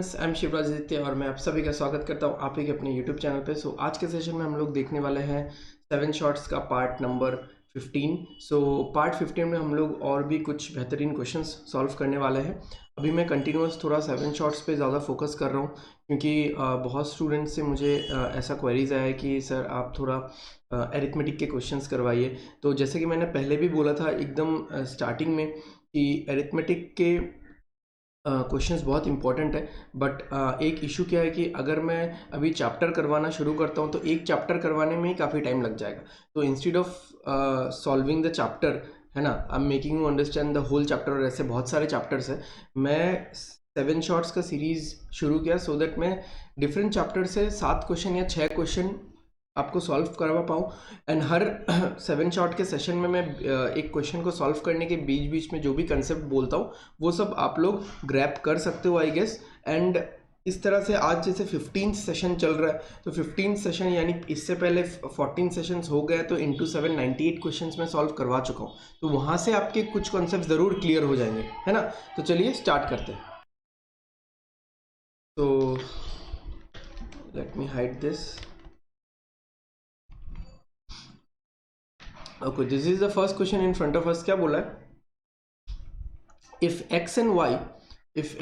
Friends, I am Shivraj Aditya और मैं आप सभी का स्वागत करता हूं आप ही के अपने यूट्यूब चैनल पे। आज के सेशन में हम लोग देखने वाले हैं 7 शॉर्ट्स का पार्ट नंबर 15। पार्ट 15 में हम लोग और भी कुछ बेहतरीन क्वेश्चंस सॉल्व करने वाले हैं। अभी मैं कंटिन्यूस थोड़ा 7 शॉर्ट्स पे ज़्यादा फोकस कर रहा हूँ क्योंकि बहुत स्टूडेंट्स से मुझे ऐसा क्वेरीज आया है कि सर आप थोड़ा एरिथमेटिक के क्वेश्चंस करवाइए। तो जैसे कि मैंने पहले भी बोला था एकदम स्टार्टिंग में कि एरिथमेटिक के क्वेश्चंस बहुत इंपॉर्टेंट है, बट एक इशू क्या है कि अगर मैं अभी चैप्टर करवाना शुरू करता हूँ तो एक चैप्टर करवाने में ही काफ़ी टाइम लग जाएगा। तो instead of solving the chapter, है ना, I am making you understand the whole chapter, और ऐसे बहुत सारे चैप्टर्स हैं। मैं 7 शॉर्ट्स का सीरीज शुरू किया सो दैट मैं डिफरेंट चैप्टर से 7 क्वेश्चन या 6 क्वेश्चन आपको सॉल्व करवा पाऊँ। एंड हर 7 शॉर्ट के सेशन में मैं एक क्वेश्चन को सॉल्व करने के बीच बीच में जो भी कंसेप्ट बोलता हूँ वो सब आप लोग ग्रैब कर सकते हो, आई गेस। एंड इस तरह से आज जैसे 15th सेशन चल रहा है, तो 15th सेशन यानी इससे पहले 14 सेशंस हो गए, तो इंटू 7 98 क्वेश्चंस मैं सॉल्व करवा चुका हूँ। तो वहाँ से आपके कुछ कॉन्सेप्ट ज़रूर क्लियर हो जाएंगे, है ना। तो चलिए स्टार्ट करते हैं। तो let me hide this. Okay, this is the first question in front of us. क्या बोला है? if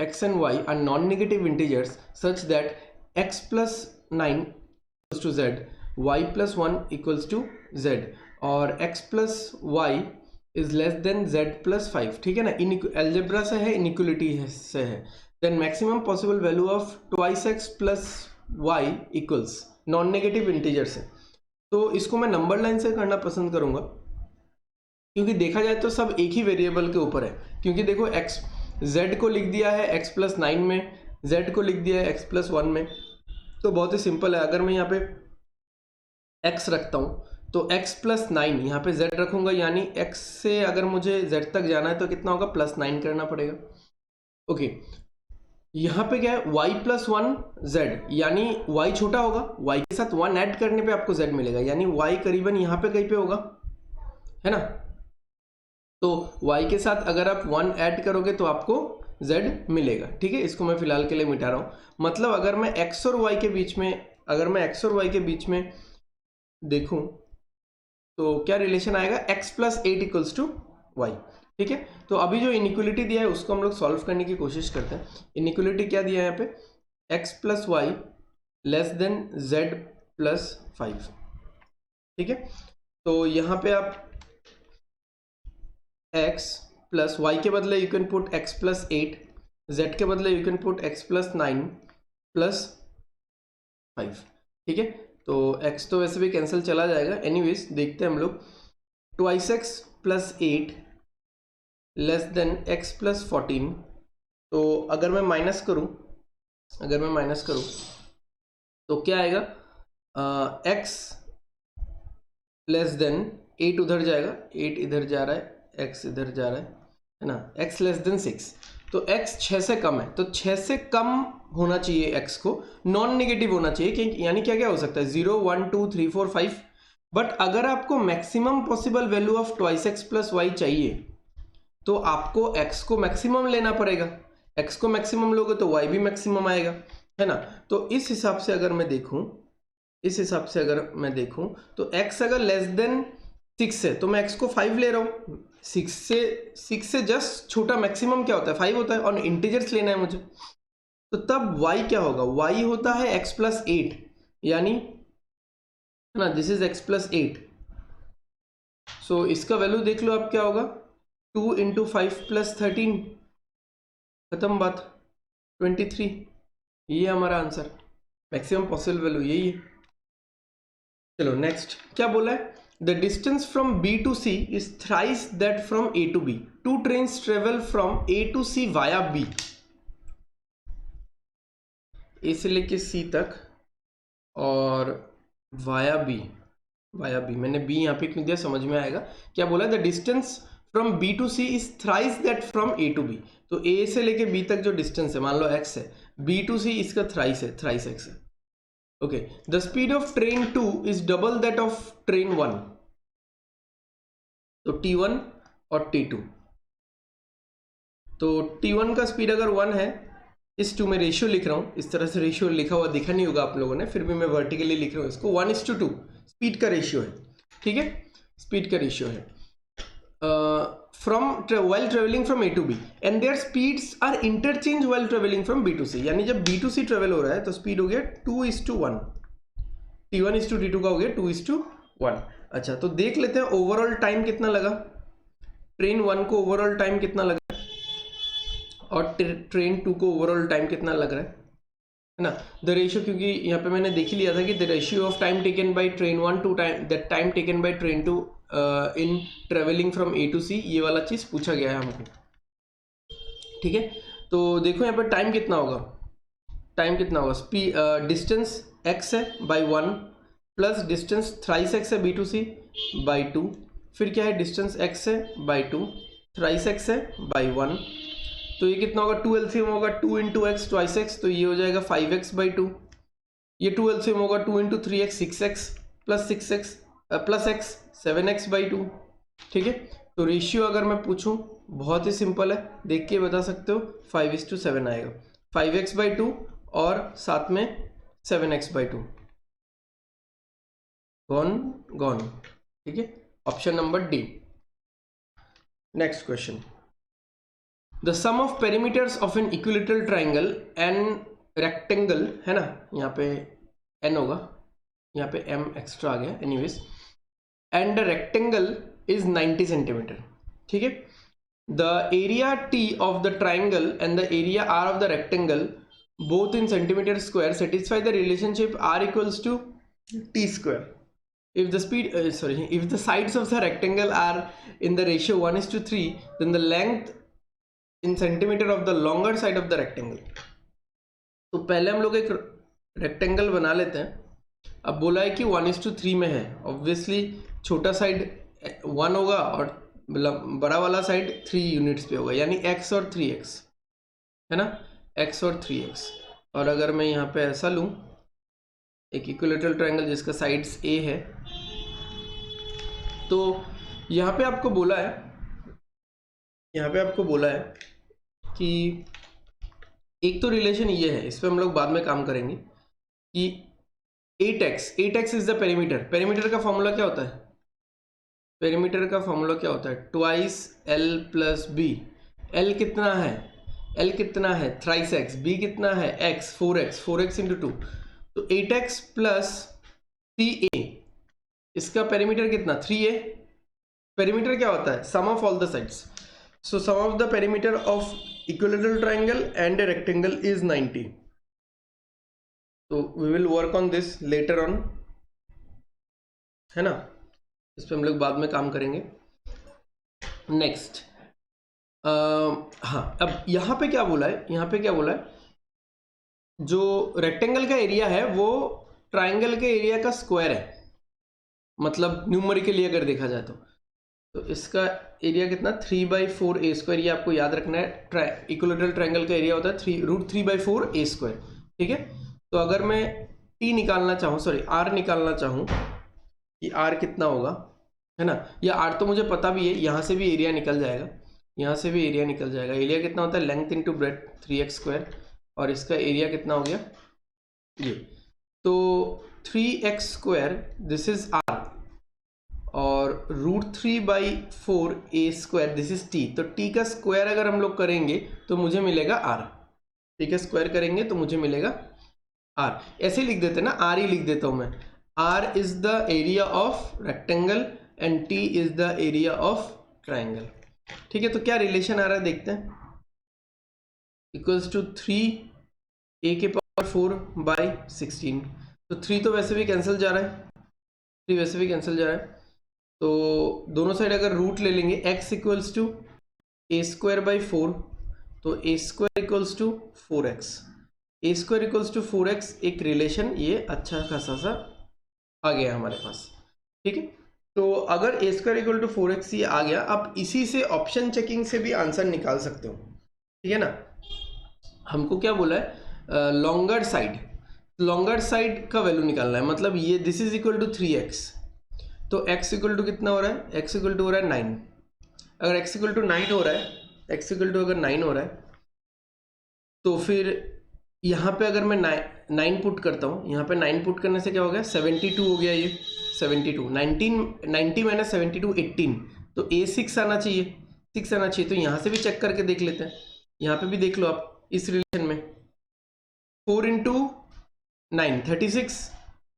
x and y are non-negative integers such that x plus 9 equals to z, y plus 1 equals to z, और x plus y is less than z plus 5, ठीक है ना, algebra से है, inequality से है, then maximum possible value of twice x plus y equals non-negative integer से। तो इसको मैं नंबर लाइन से करना पसंद करूंगा क्योंकि देखा जाए तो सब एक ही वेरिएबल के ऊपर है। क्योंकि देखो x z को लिख दिया है x प्लस 9 में, z को लिख दिया है x प्लस 1 में, तो बहुत ही सिंपल है। अगर मैं यहाँ पे x रखता हूँ तो x प्लस 9 यहाँ पे z रखूंगा, यानी x से अगर मुझे z तक जाना है तो कितना होगा, प्लस 9 करना पड़ेगा। ओके, यहाँ पे क्या है, y प्लस 1 z, यानी y छोटा होगा, y के साथ 1 ऐड करने पे आपको z मिलेगा, यानी y करीबन यहाँ पे कहीं पे होगा, है ना। तो y के साथ अगर आप 1 ऐड करोगे तो आपको z मिलेगा, ठीक है। इसको मैं फिलहाल के लिए मिटा रहा हूं। मतलब अगर मैं x और y के बीच में, देखूं तो क्या रिलेशन आएगा, x plus 8 equals to y, ठीक है। तो अभी जो इनइक्वलिटी दिया है उसको हम लोग सॉल्व करने की कोशिश करते हैं। इनइक्वलिटी क्या दिया है यहाँ पे, x plus y less than z plus 5, ठीक है। तो यहाँ पे आप x प्लस वाई के बदले you can put x plus 8, z के बदले you can put x plus 9 plus 5, ठीक है। तो x तो वैसे भी कैंसिल चला जाएगा, एनीवेज देखते हैं हम लोग। Twice x plus 8 less than x plus 14। तो अगर मैं माइनस करूं तो क्या आएगा, x लेस देन 8 उधर जाएगा, 8 इधर जा रहा है, x इधर जा रहा है ना, x लेस देन 6। तो x 6 से कम है, तो 6 से कम होना चाहिए x को, नॉन नेगेटिव होना चाहिए, कि यानी क्या क्या हो सकता है, 0 1 2 3 4 5। बट अगर आपको maximum possible value of twice x plus y चाहिए तो आपको x को मैक्सिमम लेना पड़ेगा। x को मैक्सिमम लोगे तो y भी मैक्सिमम आएगा, है ना। तो इस हिसाब से अगर मैं देखूं तो x अगर लेस देन 6 है तो मैं x को 5 ले रहा हूं। 6 से जस्ट छोटा मैक्सिमम क्या होता है, 5 होता है, और इंटीजर्स लेना है मुझे। तो तब y क्या होगा, y होता है x प्लस 8, यानी है ना, दिस इज x प्लस 8। सो इसका वैल्यू देख लो आप क्या होगा, 2 इंटू 5 प्लस 13, खत्म बात, 23। ये हमारा आंसर, मैक्सिमम पॉसिबल वैल्यू यही है। चलो नेक्स्ट क्या बोला है, the distance from B to C is thrice that from A to B, 2 trains travel from A to C via B। A से लेके C तक और वाया B, मैंने B यहाँ पे क्यों दिया समझ में आएगा। क्या बोला, the distance from B to C is thrice that from A to B। तो A से लेके B तक जो डिस्टेंस है, मान लो x है, B टू C इसका थ्राइस x है। Okay, the speed of train 2 is double that of train 1। तो T1 और T2, तो T1 का स्पीड अगर 1 है, इस टू में रेशियो लिख रहा हूँ, इस तरह से रेशियो लिखा हुआ दिखा नहीं होगा आप लोगों ने, फिर भी मैं वर्टिकली लिख रहा हूँ इसको, 1:2 स्पीड का रेशियो है, ठीक है, स्पीड का रेशियो है। while traveling from A to B and their speeds are interchanged while traveling from B to C, यानी जब B to C ट्रेवल हो रहा है तो स्पीड हो गया 2:1, T1:T2 का हो गया 2:1। अच्छा, तो देख लेते हैं ओवरऑल टाइम कितना लगा, ट्रेन 1 को ओवरऑल टाइम कितना लगा और ट्रेन 2 को ओवरऑल टाइम कितना लग रहा है ना। द रेशियो, क्योंकि यहाँ पे मैंने देख ही लिया था कि the ratio of time taken by train 1 to time taken by train 2 in travelling from A to C, ये वाला चीज़ पूछा गया है हमको, ठीक है। तो देखो यहाँ पर टाइम कितना होगा, टाइम कितना होगा, डिस्टेंस x है by 1 plus distance thrice x है B to C बाई 2, फिर क्या है डिस्टेंस x है बाई 2, थ्राइस x है बाई 1, तो ये कितना होगा 2 LCM होगा 2 इंटू एक्स ट्वाइस एक्स, तो ये हो जाएगा 5x बाई 2, ये 2 LCM होगा 2 into 3x 6x plus 6x plus x 7x by 2, ठीक है। तो रेशियो अगर मैं पूछूं बहुत ही सिंपल है, देख के बता सकते हो, 5:7 आएगा, 5x बाई 2 और साथ में 7x बाई 2, गॉन, ठीक है, option number D. Next question, the sum of perimeters of an equilateral triangle and rectangle, है ना, यहाँ पे n होगा, यहाँ पे m एक्स्ट्रा आ गया, anyways, and the rectangle is 90 centimetre, ठीक है। The area T of the triangle and the area R of the rectangle both in centimetre square satisfy the relationship R equals to T square if the speed if the sides of the rectangle are in the ratio 1:3, then the length in centimeter of the longer side of the rectangle। तो पहले हम लोग एक rectangle बना लेते हैं, अब बोला है कि 1:3 में है, ऑब्वियसली छोटा साइड 1 होगा और बड़ा वाला साइड 3 यूनिट्स पे होगा, यानी x और 3x, है ना, x और 3x। और अगर मैं यहाँ पे ऐसा लूँ एक इक्विलेटरल ट्रायंगल जिसका साइड्स A है, तो यहाँ पे आपको बोला है, यहाँ पे आपको बोला है कि एक तो रिलेशन ये है, इस पे हम लोग बाद में काम करेंगे, कि 8x is the perimeter. Perimeter का फॉर्मूला क्या होता है, पेरीमीटर का फॉर्मूला क्या होता है, twice L plus B। L कितना है, L कितना है थ्राइस x, B कितना है x 4x इंटू 2, तो 8x प्लस 3a, इसका पेरीमीटर कितना 3a। पेरीमीटर क्या होता है, sum of all the sides, so sum of the perimeter of equilateral triangle and a rectangle is 90। तो we will work on this later on, है ना, इस पर हम लोग बाद में काम करेंगे। नेक्स्ट, हाँ, अब यहाँ पे क्या बोला है, यहाँ पे क्या बोला है, जो रेक्टेंगल का एरिया है वो ट्राइंगल के एरिया का स्क्वायर है, मतलब न्यूमेरिकली अगर देखा जाए तो इसका एरिया कितना 3/4a², ये आपको याद रखना है। इक्विलेटरल ट्रायंगल का एरिया होता है √3/4a², ठीक है। तो अगर मैं t निकालना चाहूँ, सॉरी r निकालना चाहूँ कि r कितना होगा, है ना, या r तो मुझे पता भी है, यहाँ से भी एरिया निकल जाएगा, यहाँ से भी एरिया निकल जाएगा। एरिया कितना होता है लेंथ इंटू ब्रेथ 3x², और इसका एरिया कितना हो गया ये, तो 3x², दिस इज r, और √3/4a², दिस इज t। तो t का स्क्वायर अगर हम लोग करेंगे तो मुझे मिलेगा r, t का स्क्वायर करेंगे तो मुझे मिलेगा r। ऐसे लिख देते ना, r ही लिख देता हूं मैं, r is the area of rectangle and t is the area of triangle, ठीक है। तो क्या रिलेशन आ रहा है देखते हैं, इक्वल्स टू 3a⁴/16, तो 3 तो वैसे भी कैंसिल जा रहा है, 3 वैसे भी कैंसिल जा रहा है, तो दोनों साइड अगर रूट ले लेंगे, x इक्वल्स टू a²/4, तो a² equals to 4x, a² equals to 4x, एक रिलेशन ये अच्छा खासा सा आ गया हमारे पास, ठीक है। तो अगर a² इक्वल टू 4x ये आ गया, आप इसी से ऑप्शन चेकिंग से भी आंसर निकाल सकते हो, ठीक है ना। हमको क्या बोला है, लॉन्गर साइड का वैल्यू निकालना है, मतलब ये this is equal to 3x, तो x इक्वल टू कितना हो रहा है, x इक्वल टू हो रहा है 9। अगर x इक्वल टू 9 हो रहा है, x इक्वल टू अगर 9 हो रहा है, तो फिर यहाँ पे अगर मैं 9 पुट करता हूँ, यहाँ पे 9 पुट करने से क्या हो गया, 72 हो गया, ये 72, 90 माइनस 72 18, तो ए 6 आना चाहिए, 6 आना चाहिए। तो यहाँ से भी चेक करके देख लेते हैं, यहाँ पे भी देख लो आप इस रिलेशन में, 4 इंटू 9 36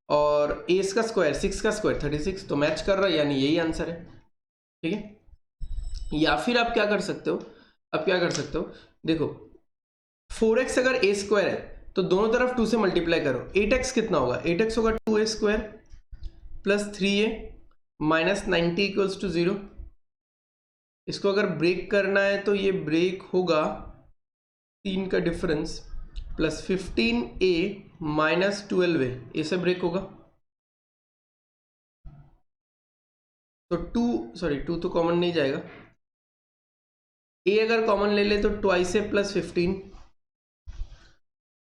और ए का स्क्वायर 6 का स्क्वायर 36, तो मैच कर रहा है, यानी यही आंसर है। ठीक है, या फिर आप क्या कर सकते हो, अब क्या कर सकते हो, देखो 4x अगर ए स्क्वायर है तो दोनों तरफ 2 से मल्टीप्लाई करो, 8x कितना होगा, 8x होगा 2a square plus 3a minus 90 equals to 0। इसको अगर ब्रेक करना है तो ये ब्रेक होगा 3 का difference plus 15a minus 12a, ऐसे ब्रेक होगा। तो 2 तो कॉमन नहीं जाएगा, a अगर कॉमन ले ले तो ट्वाइस ए प्लस 15,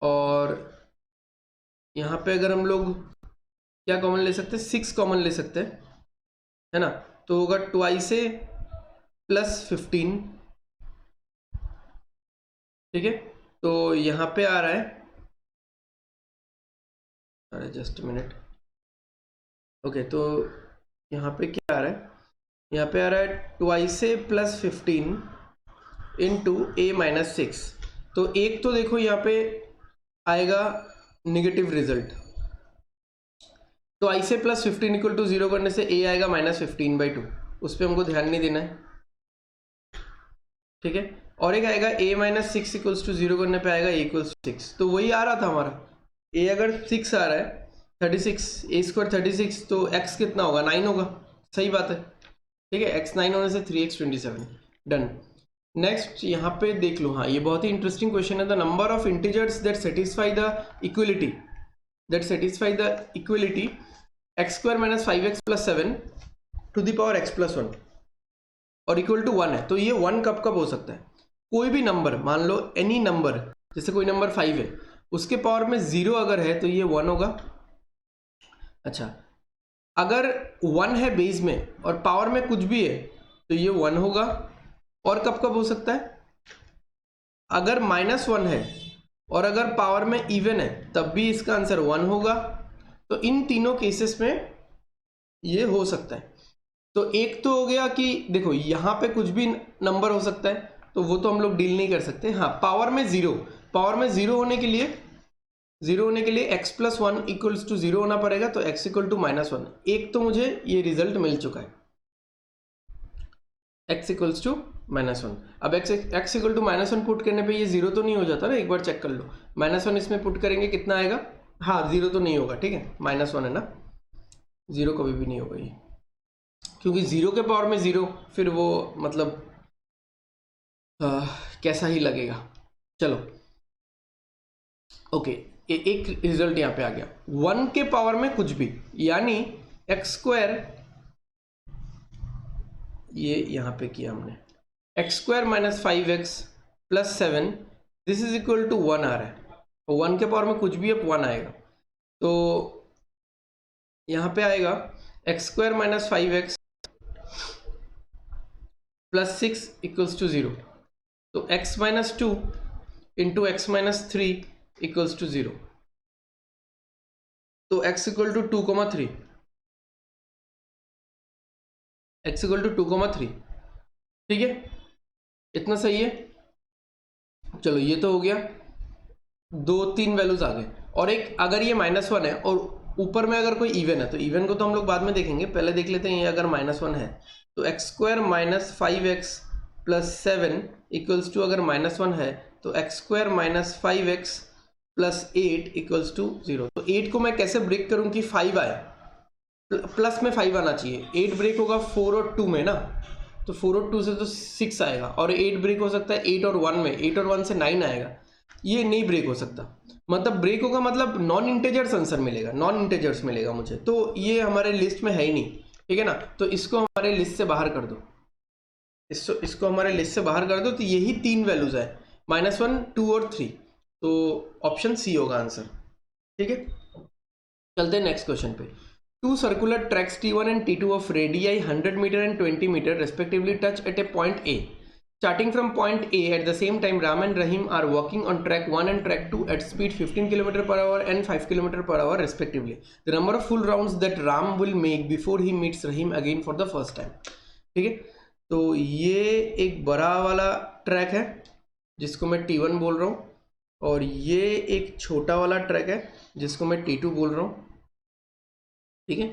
और यहाँ पे अगर हम लोग क्या कॉमन ले सकते हैं, 6 कॉमन ले सकते हैं, है ना, तो होगा ट्वाइस ए प्लस 15। ठीक है, तो यहाँ पे आ रहा है, अरे जस्ट मिनट, ओके, तो यहाँ पे क्या आ रहा है, यहाँ पे आ रहा है ट्वाइस ए प्लस 15 इंटू ए माइनस 6। तो एक तो देखो यहाँ पे आएगा निगेटिव रिजल्ट, तो आई से प्लस 15 इक्वल टू 0 करने से ए आएगा माइनस 15/2, उस पर हमको ध्यान नहीं देना है। ठीक है, और एक आएगा ए माइनस 6 इक्वल्स टू 0 करने पे आएगा ए इक्वल्स टू 6, तो वही आ रहा था हमारा, ए अगर 6 आ रहा है 36, ए स्क्वायर 36, तो एक्स कितना होगा, 9 होगा, सही बात है। ठीक है, एक्स 9 होने से 3x 27, डन। नेक्स्ट यहाँ पे देख लो, हाँ ये बहुत ही इंटरेस्टिंग क्वेश्चन है, the number of integers that satisfy the equality x square minus 5x plus 7 to the power x plus 1 और इक्वल टू 1 है। तो ये 1 कब कब हो सकता है, कोई भी नंबर, मान लो एनी नंबर, जैसे कोई नंबर 5 है, उसके पावर में 0 अगर है तो ये 1 होगा। अच्छा, अगर 1 है बेस में और पावर में कुछ भी है तो ये 1 होगा। और कब कब हो सकता है, अगर -1 है और अगर पावर में इवन है तब भी इसका आंसर 1 होगा। तो इन तीनों केसेस में ये हो सकता है। तो एक तो हो गया कि देखो यहाँ पे कुछ भी नंबर हो सकता है, तो वो तो हम लोग डील नहीं कर सकते। हाँ, पावर में जीरो होने के लिए x प्लस 1 इक्वल्स टू 0 होना पड़ेगा, तो x इक्वल टू -1। एक तो मुझे ये रिजल्ट मिल चुका है, x इक्वल्स टू -1। अब x इक्वल टू -1 पुट करने पे ये 0 तो नहीं हो जाता ना, एक बार चेक कर लो, -1 इसमें पुट करेंगे कितना आएगा, हाँ 0 तो नहीं होगा, ठीक है, -1 है ना, 0 कभी भी नहीं होगा ये, क्योंकि 0 के पावर में 0, फिर वो मतलब कैसा ही लगेगा। चलो ओके, एक रिजल्ट यहाँ पे आ गया, 1 के पावर में कुछ भी, यानी एक्स स्क्वायर, ये यहाँ पे किया हमने, x square minus 5x plus 7 this is equal to 1 आ रहा है, और 1 के पावर में कुछ भी अब 1 आएगा, तो यहाँ पे आएगा x square minus 5x plus 6 equals to 0, तो x minus 2 into x minus 3 equals to 0, तो x equal to 2,3, x equal to 2,3। ठीक है, इतना सही है। चलो ये तो हो गया, 2-3 वैल्यूज आ गए, और एक अगर ये -1 है और ऊपर में अगर कोई इवन है, तो इवन को तो हम लोग बाद में देखेंगे, पहले देख लेते हैं ये अगर -1 है, तो x square minus 5x plus 7 equals to, अगर -1 है तो x square minus 5x plus 8 equals to 0। तो 8 को मैं कैसे ब्रेक करूं कि 5 आए, प्लस में 5 आना चाहिए, 8 ब्रेक होगा 4 और 2 में ना, तो 4 और 2 से तो 6 आएगा, और 8 ब्रेक हो सकता है 8 और 1 में, 8 और 1 से 9 आएगा, ये नहीं ब्रेक हो सकता। मतलब ब्रेक होगा मतलब नॉन इंटेजर्स आंसर मिलेगा, नॉन इंटेजर्स मिलेगा मुझे, तो ये हमारे लिस्ट में है ही नहीं, ठीक है ना, तो इसको हमारे लिस्ट से बाहर कर दो, इसको हमारे लिस्ट से बाहर कर दो, तो यही 3 वैल्यूज है, -1, 2 और 3, तो ऑप्शन सी होगा आंसर। ठीक है, चलते हैं नेक्स्ट क्वेश्चन पे। Two circular tracks T1 and T2 of radii 100 meter and 20 meter respectively touch at a point A. Starting from point A, at the same time Ram and Rahim are walking on track 1 and track 2 at speed 15 km per hour and 5 km per hour respectively. The number of full rounds that Ram will make before he meets Rahim again for the first time. ठीक है, तो ये एक बड़ा वाला track है जिसको मैं T1 बोल रहा हूँ, और ये एक छोटा वाला ट्रैक है जिसको मैं T2 बोल रहा हूँ. ठीक है,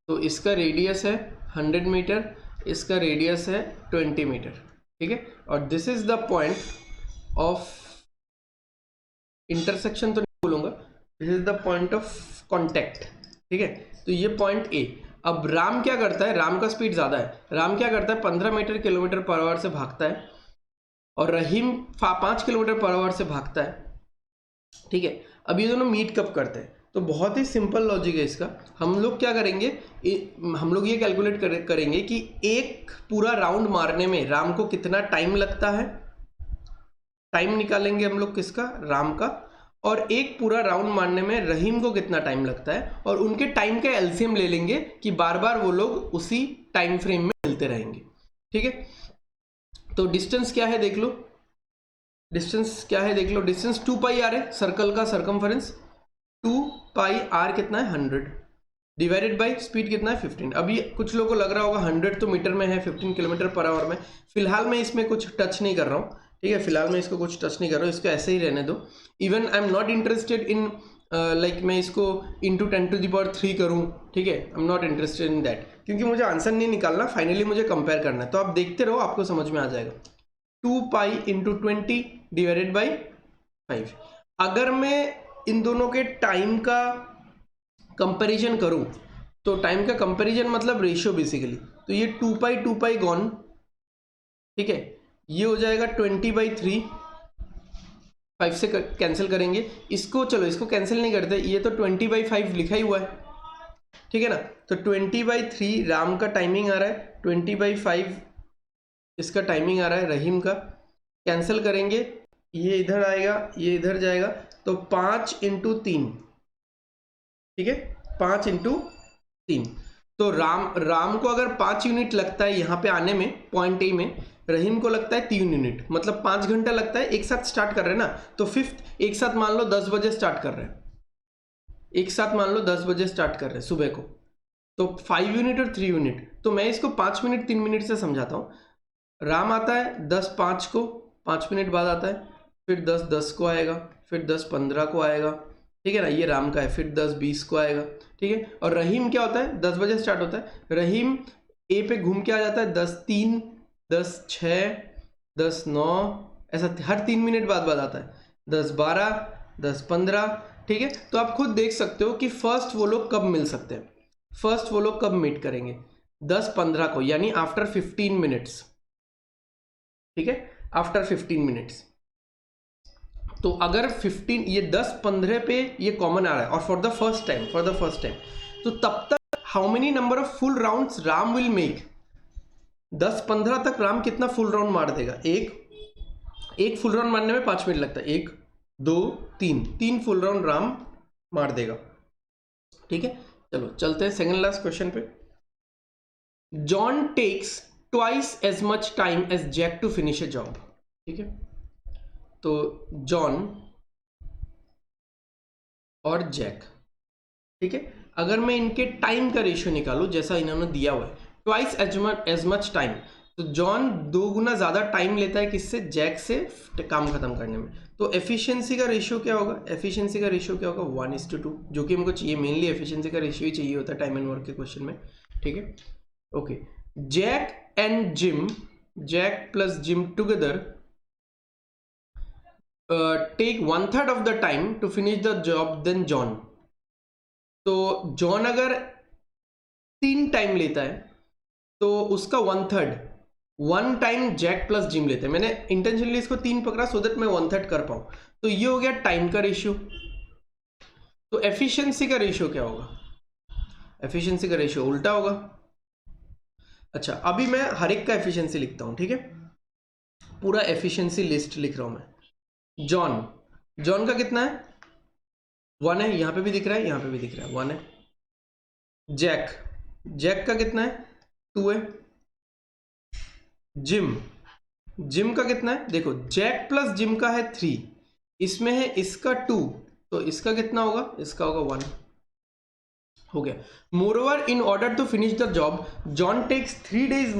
तो इसका रेडियस है 100 मीटर, इसका रेडियस है 20 मीटर. ठीक है, और this is the point of intersection, तो नहीं बोलूंगा, this is the point of contact. ठीक है, तो ये पॉइंट ए. अब राम क्या करता है, राम का स्पीड ज्यादा है, राम क्या करता है 15 मीटर किलोमीटर पर आवर से भागता है, और रहीम 5 किलोमीटर पर आवर से भागता है. ठीक है, अब ये दोनों मीट कब करते हैं, तो बहुत ही सिंपल लॉजिक है इसका. हम लोग क्या करेंगे, हम लोग ये कैलकुलेट करेंगे कि एक पूरा राउंड मारने में राम को कितना टाइम लगता है. टाइम निकालेंगे हम लोग किसका, राम का, और एक पूरा राउंड मारने में रहीम को कितना टाइम लगता है, और उनके टाइम का एलसीएम ले लेंगे कि बार बार वो लोग उसी टाइम फ्रेम में मिलते रहेंगे. ठीक है, तो डिस्टेंस क्या है देख लो, डिस्टेंस क्या है देख लो, डिस्टेंस 2 पाई आर है, सर्कल का सरकमफेरेंस 2 पाई आर कितना है 100, डिवाइडेड बाई स्पीड कितना है 15. अभी कुछ लोगों को लग रहा होगा 100 तो मीटर में है, 15 किलोमीटर पर आवर में. फिलहाल मैं इसमें कुछ टच नहीं कर रहा हूँ. ठीक है, फिलहाल मैं इसको कुछ टच नहीं कर रहा हूँ, इसको ऐसे ही रहने दो. Even I am not interested in like मैं इसको इंटू 10⁻³ करूँ. ठीक है, I am not interested in that, क्योंकि मुझे आंसर नहीं निकालना, फाइनली मुझे कंपेयर करना है. तो आप देखते रहो, आपको समझ में आ जाएगा. 2 पाई इंटू 20 डिवाइडेड बाई 5. अगर मैं इन दोनों के टाइम का कंपैरिजन करूं, तो टाइम का कंपैरिजन मतलब रेशियो बेसिकली, तो ये 2 पाई गॉन. ठीक है, ये हो जाएगा 20/3, 5 से कैंसिल करेंगे इसको. चलो इसको कैंसिल नहीं करते, ये तो 20/5 लिखा ही हुआ है. ठीक है ना, तो 20/3 राम का टाइमिंग आ रहा है, 20/5 इसका टाइमिंग आ रहा है रहीम का. कैंसिल करेंगे, ये इधर आएगा, ये इधर जाएगा, तो 5 इंटू 3. ठीक है, 5 इंटू 3. तो राम को अगर 5 यूनिट लगता है यहाँ पे आने में पॉइंट ए में, रहीम को लगता है 3 यूनिट, मतलब 5 घंटा लगता है. एक साथ स्टार्ट कर रहे हैं ना, तो फिफ्थ एक साथ मान लो 10 बजे स्टार्ट कर रहे हैं, एक साथ मान लो 10 बजे स्टार्ट कर रहे हैं सुबह को, तो 5 यूनिट और 3 यूनिट. तो मैं इसको 5 मिनट 3 मिनट से समझाता हूँ. राम आता है 10:05 को, 5 मिनट बाद आता है, फिर 10:10 को आएगा, फिर 10:15 को आएगा. ठीक है ना, ये राम का है, फिर 10:20 को आएगा. ठीक है, और रहीम क्या होता है, 10 बजे स्टार्ट होता है, रहीम ए पे घूम के आ जाता है 10:03, 10:06, 10:09, ऐसा हर 3 मिनट बाद आता है, 10:12, 10:15. ठीक है, तो आप खुद देख सकते हो कि फर्स्ट वो लोग कब मिल सकते हैं, फर्स्ट वो लोग कब मीट करेंगे, 10:15 को, यानी आफ्टर 15 मिनट्स. ठीक है, आफ्टर 15 मिनट्स. तो अगर 15, ये 10:15 पे ये कॉमन आ रहा है, और फॉर द फर्स्ट टाइम, तो तब तक how many number of full rounds Ram will make. 10:15 तक राम कितना फुल राउंड मार देगा, एक फुल राउंड मारने में 5 मिनट लगता है, 1 2 3 फुल राउंड राम मार देगा. ठीक है, चलो चलते हैं सेकंड लास्ट क्वेश्चन पे. John takes twice as much time as Jack to finish a job. ठीक है, तो जॉन और जैक, ठीक है, अगर मैं इनके टाइम का रेशियो निकालूं जैसा इन्होंने दिया हुआ है, ट्वाइस एज मच टाइम, तो जॉन 2 गुना ज्यादा टाइम लेता है किससे, जैक से काम खत्म करने में. तो एफिशिएंसी का रेशियो क्या होगा, एफिशिएंसी का रेशियो क्या होगा 1:2, जो कि हमको चाहिए, मेनली एफिशिएंसी का रेशियो ही चाहिए होता है टाइम एंड वर्क के क्वेश्चन में. ठीक है, okay. Jack plus Jim together take 1/3 of the time to finish the job than John. तो जॉन अगर 3 टाइम लेता है तो उसका 1/3 1 टाइम जैक प्लस जिम लेते हैं. मैंने इंटेंशनली इसको 3 पकड़ा सो दैट मैं 1/3 कर पाऊं. तो ये हो गया टाइम का रेशियो. तो एफिशिएंसी का रेशियो क्या होगा, एफिशिएंसी का रेशियो उल्टा होगा. अच्छा, अभी मैं हर एक का एफिशिएंसी लिखता हूं. ठीक है, पूरा एफिशिएंसी लिस्ट लिख रहा हूं मैं. जॉन का कितना है 1 है, यहां पे भी दिख रहा है, यहां पे भी दिख रहा है 1 है. जैक का कितना है 2 है. जिम का कितना है, देखो जैक प्लस जिम का है 3, इसमें है इसका 2, तो इसका कितना होगा, इसका होगा 1, हो गया। Moreover in order to finish the job John takes 3 days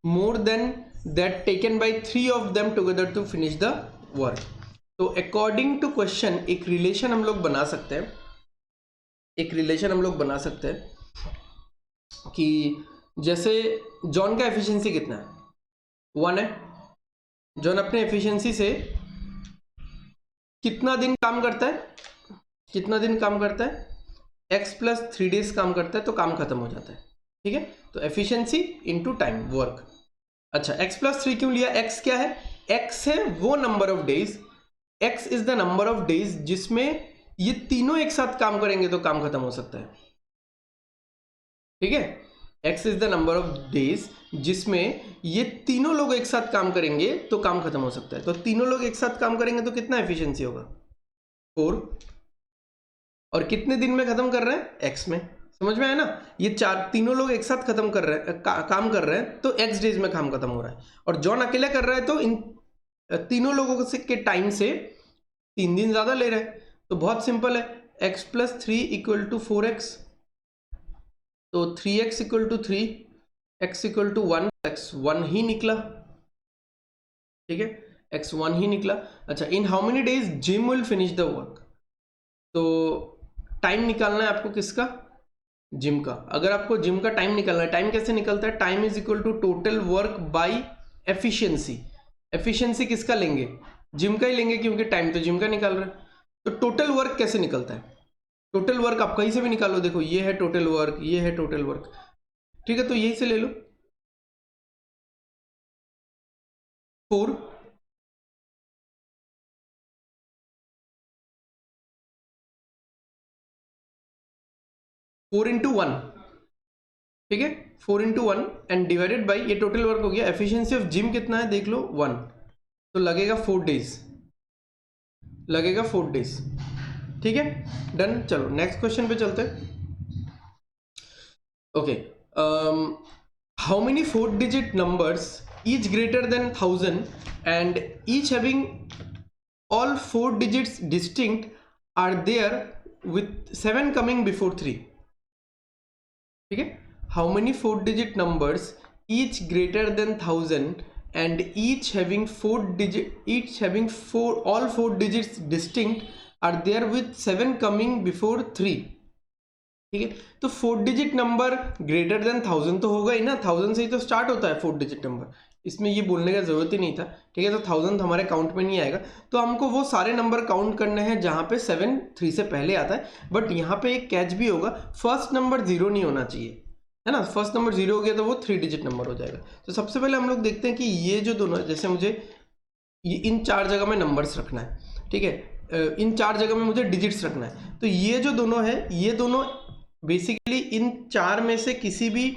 more than that taken by 3 of them together to finish the work। तो अकॉर्डिंग टू क्वेश्चन एक रिलेशन हम लोग बना सकते हैं, कि जैसे जॉन का एफिशिएंसी कितना है, 1 है। जॉन अपने एफिशिएंसी से कितना दिन काम करता है, x प्लस 3 days काम करता है, तो काम खत्म हो जाता है, ठीक है। तो एफिशिएंसी इंटू टाइम वर्क। अच्छा x प्लस 3 क्यों लिया, x क्या है, x है वो number of days, x is the number of days जिसमें ये तीनों एक साथ काम करेंगे तो काम खत्म हो सकता है, ठीक है। x is the number of days जिसमें ये तीनों लोग एक साथ काम करेंगे तो काम खत्म हो सकता है। तो तीनों लोग एक साथ काम करेंगे तो कितना एफिशिएंसी होगा, 4, और कितने दिन में खत्म कर रहे हैं, x में, समझ में आया ना। ये तीनों लोग एक साथ खत्म कर रहे हैं, काम कर रहे हैं, तो x डेज में काम खत्म हो रहा है। और जॉन अकेला कर रहा है तो इन तीनों लोगों के टाइम से 3 दिन ज्यादा ले रहे हैं। तो बहुत सिंपल है, x plus 3 equal to 4x, तो 3x equal to 3, x equal to 1, x 1 ही निकला, ठीक है, x 1 ही निकला। अच्छा, in how many days Jim will finish the work, तो टाइम निकालना है आपको किसका, जिम का। अगर आपको जिम का टाइम निकालना है, टाइम कैसे निकलता है, time is equal to total work by efficiency. Efficiency किसका लेंगे, जिम का ही लेंगे, क्योंकि टाइम तो जिम का निकाल रहा है। तो टोटल वर्क कैसे निकलता है, टोटल वर्क आप कहीं से भी निकालो, देखो ये है टोटल वर्क, ये है टोटल वर्क, ठीक है। तो यही से ले लो 4, फोर इंटू 1, ठीक है, 4 इंटू 1 एंड डिवाइडेड बाई, ये टोटल वर्क हो गया। एफिशिएंसी ऑफ जिम कितना है देख लो 1, तो लगेगा 4 days, ठीक है, डन। चलो नेक्स्ट क्वेश्चन पे चलते हैं। Okay, how many 4 digit numbers each greater than 1000 and each having all 4 digits distinct are there with 7 coming before 3, ठीक है। how many 4 digit numbers each greater than 1000 and each having all 4 digits distinct are there with 7 coming before 3, ठीक है। तो 4 digit number greater than 1000 तो होगा ही ना, 1000 से ही तो स्टार्ट होता है 4 डिजिट नंबर, इसमें ये बोलने का जरूरत ही नहीं था, ठीक है। तो 1000 हमारे काउंट में नहीं आएगा, तो हमको वो सारे नंबर काउंट करने हैं जहां पे 7 3 से पहले आता है। बट यहाँ पे एक कैच भी होगा, फर्स्ट नंबर 0 नहीं होना चाहिए, है ना। फर्स्ट नंबर 0 हो गया तो वो 3 डिजिट नंबर हो जाएगा। तो सबसे पहले हम लोग देखते हैं कि ये जो दोनों, जैसे मुझे ये इन 4 जगह में नंबर्स रखना है, ठीक है, इन 4 जगह में मुझे डिजिट्स रखना है। तो ये जो दोनों है, ये दोनों बेसिकली इन 4 में से किसी भी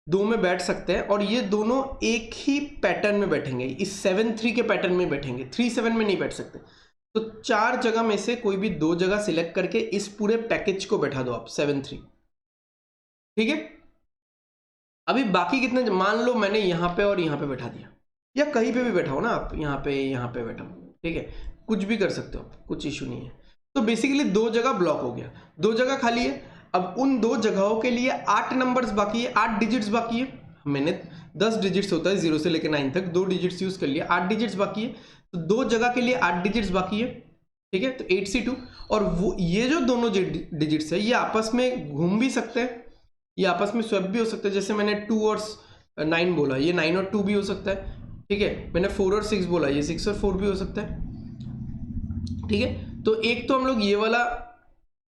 2 में बैठ सकते हैं, और ये दोनों एक ही पैटर्न में बैठेंगे, इस 7-3 के पैटर्न में बैठेंगे, 3-7 में नहीं बैठ सकते। तो 4 जगह में से कोई भी 2 जगह सिलेक्ट करके इस पूरे पैकेज को बैठा दो आप 7-3, ठीक है। अभी बाकी कितने, मान लो मैंने यहाँ पे और यहाँ पे बैठा दिया, या कहीं पे भी बैठाओ ना आप, यहाँ पे बैठाओ, ठीक है, कुछ भी कर सकते हो, कुछ इशू नहीं है। तो बेसिकली 2 जगह ब्लॉक हो गया, 2 जगह खाली है। अब उन 2 जगहों के लिए 8 नंबर्स बाकी है, 8 डिजिट्स बाकी है। मैंने 10 डिजिट्स होता है 0 से लेकर 9 तक, 2 डिजिट्स यूज कर लिया, 8 डिजिट्स बाकी है। तो 2 जगह के लिए 8 डिजिट्स बाकी है, ठीक है। तो 8C2, और वो ये जो दोनों डिजिट्स है ये आपस में घूम भी सकते हैं, ये आपस में स्वैप भी हो सकते हैं। जैसे मैंने 2 और 9 बोला, ये 9 और 2 भी हो सकता है, ठीक है। मैंने 4 और 6 बोला, ये 6 और 4 भी हो सकता है, ठीक है। तो एक तो हम लोग ये वाला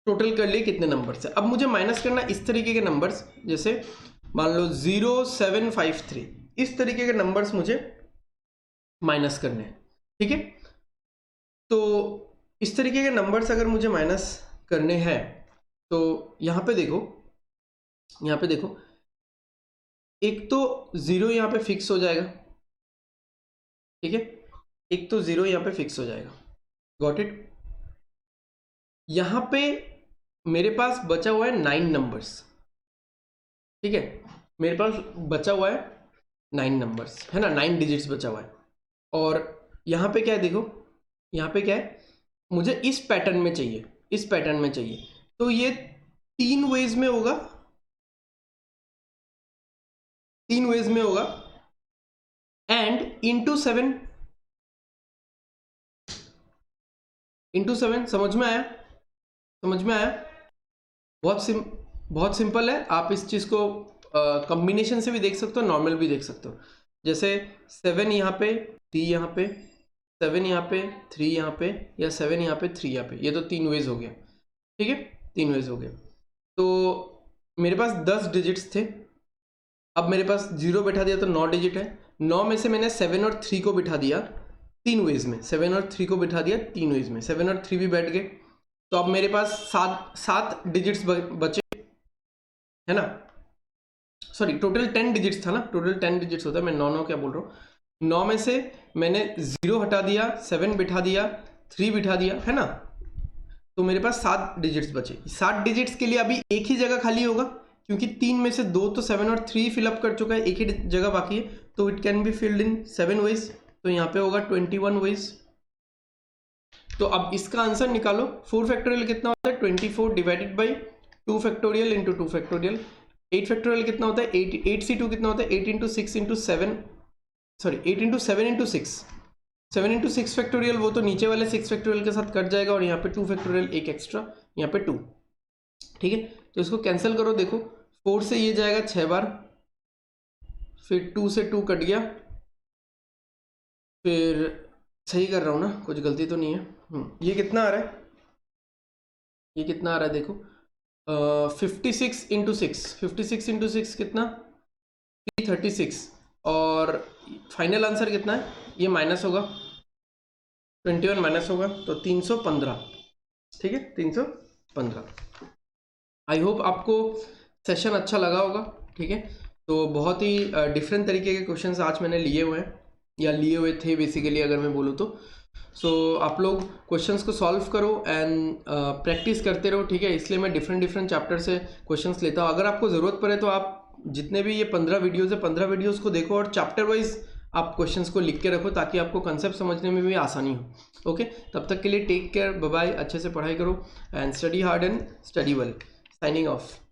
टोटल कर लिए कितने नंबर्स है। अब मुझे माइनस करना इस तरीके के नंबर्स, जैसे मान लो 0753, इस तरीके के नंबर्स मुझे माइनस करने हैं, ठीक है। तो इस तरीके के नंबर्स अगर मुझे माइनस करने हैं, तो यहां पे देखो, एक तो 0 यहां पे फिक्स हो जाएगा, ठीक है, एक तो 0 यहां पे फिक्स हो जाएगा, गॉट इट। यहां पे मेरे पास बचा हुआ है 9 नंबर्स, ठीक है, मेरे पास बचा हुआ है 9 नंबर्स है ना, 9 डिजिट्स बचा हुआ है। और यहाँ पे क्या है देखो, यहाँ पे क्या है, मुझे इस पैटर्न में चाहिए, इस पैटर्न में चाहिए, तो ये 3 वेज में होगा, 3 वेज में होगा एंड इंटू 7 समझ में आया, समझ में आया। बहुत सिंपल है, आप इस चीज़ को कॉम्बिनेशन से भी देख सकते हो, नॉर्मल भी देख सकते हो। जैसे 7 यहाँ पे, 3 यहाँ पे, 7 यहाँ पे, 3 यहाँ पे, या 7 यहाँ पे, 3 यहाँ पे, ये तो 3 वेज हो गया, ठीक है, 3 वेज हो गया। तो मेरे पास 10 डिजिट्स थे, अब मेरे पास 0 बैठा दिया तो 9 डिजिट है। 9 में से मैंने 7 और 3 को बिठा दिया 3 वेज में, 7 और 3 को बिठा दिया 3 वेज में, 7 और 3 भी बैठ गए। तो अब मेरे पास 7 डिजिट्स बचे, है ना, सॉरी टोटल 10 डिजिट्स था ना, टोटल 10 डिजिट्स होता है, मैं 9 क्या बोल रहा हूँ। 9 में से मैंने 0 हटा दिया, 7 बिठा दिया, 3 बिठा दिया, है ना, तो मेरे पास 7 डिजिट्स बचे। 7 डिजिट्स के लिए अभी एक ही जगह खाली होगा, क्योंकि 3 में से 2 तो 7 और 3 फिलअप कर चुका है, एक ही जगह बाकी है, तो it can be filled in 7 ways, तो यहाँ पे होगा 21 वेज। तो अब इसका आंसर निकालो, 4 फैक्टोरियल कितना होता है, 24 divided by 2 factorial into 2 factorial. 8 factorial कितना होता है, 8 टू कितना होता है, 8 into 6 into 7, sorry 8 into 7 into 6, 7 into 6 factorial, वो तो नीचे वाले 6 फैक्टोरियल के साथ कट जाएगा, और यहाँ पे 2 फैक्टोरियल एक एक्स्ट्रा, यहाँ पे 2, ठीक है। तो इसको कैंसिल करो, देखो 4 से ये जाएगा 6 बार, फिर 2 से 2 कट गया, फिर सही कर रहा हूँ ना, कुछ गलती तो नहीं है। ये कितना आ रहा है, ये कितना आ रहा है देखो, 56 इंटू 6, 56 इंटू 6 कितना, 336, और फाइनल आंसर कितना है, ये माइनस होगा, 21 माइनस होगा, तो 315, ठीक है, 315। आई होप आपको सेशन अच्छा लगा होगा, ठीक है। तो बहुत ही डिफरेंट तरीके के क्वेश्चंस आज मैंने लिए हुए हैं, या लिए हुए थे बेसिकली, अगर मैं बोलूँ तो। सो आप लोग क्वेश्चंस को सॉल्व करो एंड प्रैक्टिस करते रहो, ठीक है। इसलिए मैं डिफरेंट चैप्टर से क्वेश्चंस लेता हूँ। अगर आपको ज़रूरत पड़े तो आप जितने भी ये 15 वीडियोज़ है, 15 वीडियोज़ को देखो, और चैप्टर वाइज आप क्वेश्चंस को लिख के रखो, ताकि आपको कंसेप्ट समझने में भी आसानी हो। ओके, तब तक के लिए टेक केयर, बाय बाय, अच्छे से पढ़ाई करो and study hard and study well. Signing off.